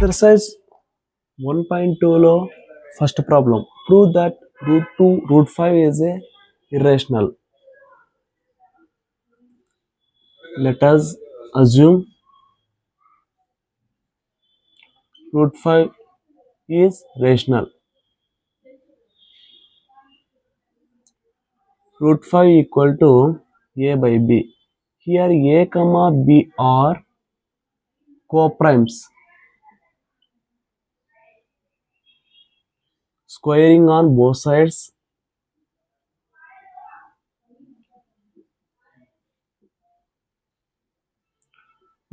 Exercise 1.2 లో first problem. Prove that root 2 root 5 is a irrational. Let us assume root 5 is rational. Root 5 equal to a by b. Here a comma b are coprimes. Squaring on both sides,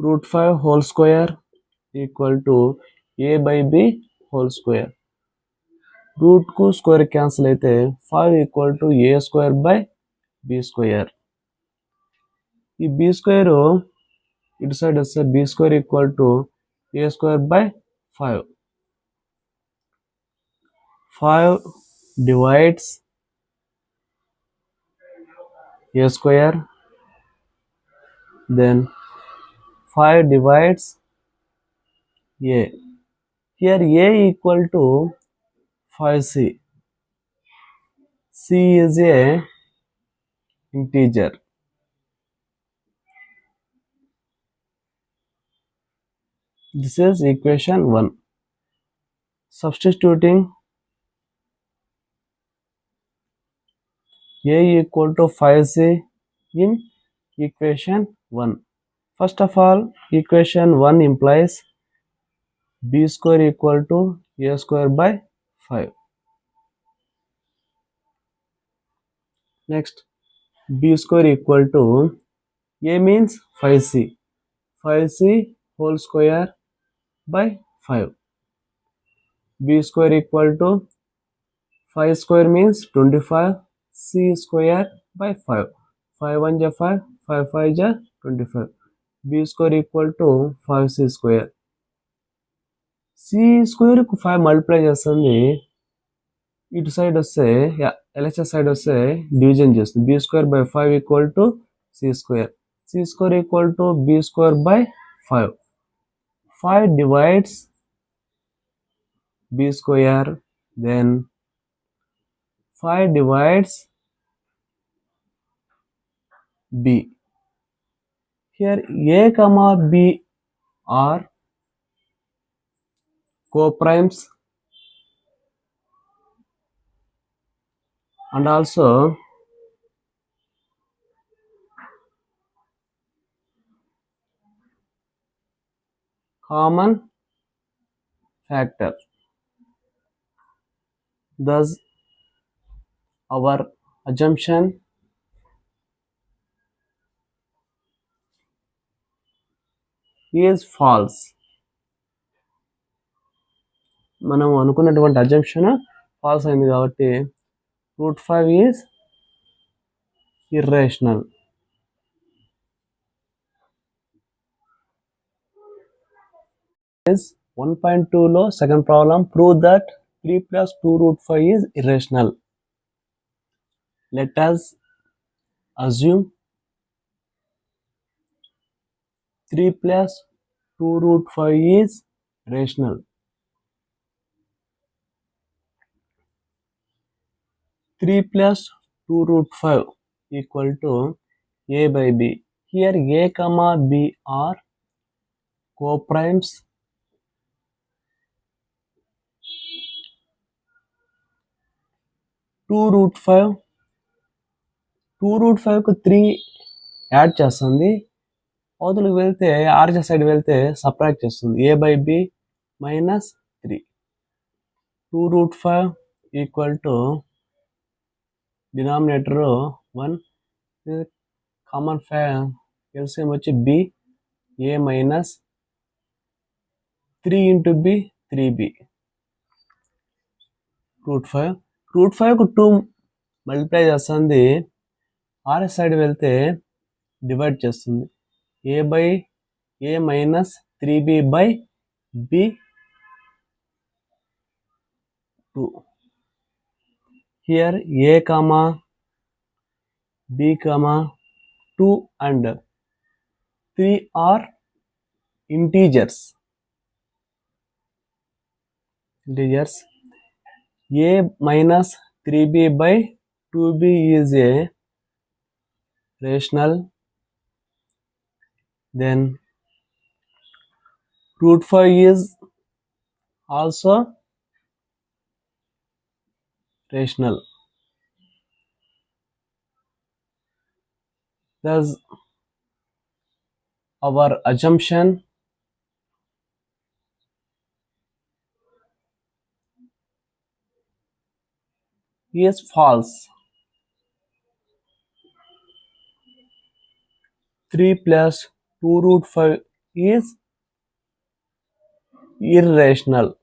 root 5 whole square equal to a by b whole square. Root కు square cancel అయితే 5 equal to a square by b square. ఈ b square ఇటు side వస్తే b square equal to a square by 5. 5 divides a square, then 5 divides a. Here a equal to 5c. c is a integer. This is equation 1. Substituting a equal to 5c in equation 1. First of all, equation 1 implies b square equal to a square by 5. Next, b square equal to a means 5c. 5c whole square by 5. b square equal to 5 square means 25. c square by 5. 5 1 ja 5, 5 5 ja 25. b square equal to 5c square. c square కు 5 multiply చేస్తుంది, ఇటు side వస్తే LHS side వస్తే division చేస్తుంది. B square by 5 equal to c square. C square equal to b square by 5. 5 divides b square, then 5 divides b. Here a comma b are coprimes and also common factor. Thus, our assumption is false. మనం అనుకున్నటువంటి assumption falls అయింది కాబట్టి route 5 is irrational. Is 1.2 లో second problem. Prove that 3 plus 2 root 5 is irrational. Let us assume 3 plus 2 root 5 is rational. 3 plus 2 root 5 equal to a by b. Here a comma b are coprimes. 2 root 5 కు 3 add చేస్తుంది, అవతలకు వెళ్తే ఆర్జర్ side వెళ్తే subtract చేస్తుంది. a by b minus 3. 2 root 5 equal to denominator 1, common LCM వచ్చి b, a minus 3 into b 3b. Root 5కు 2 multiply చేస్తుంది, ఆర్ఎస్ సైడ్ వెళ్తే డివైడ్ చేస్తుంది. a by a minus 3b by b 2. Here a comma b comma 2 and 3 are integers. integers. A minus 3b by 2b is a rational. Then root 5 is also rational. Thus our assumption is false. 3 plus 2 root 5 is irrational.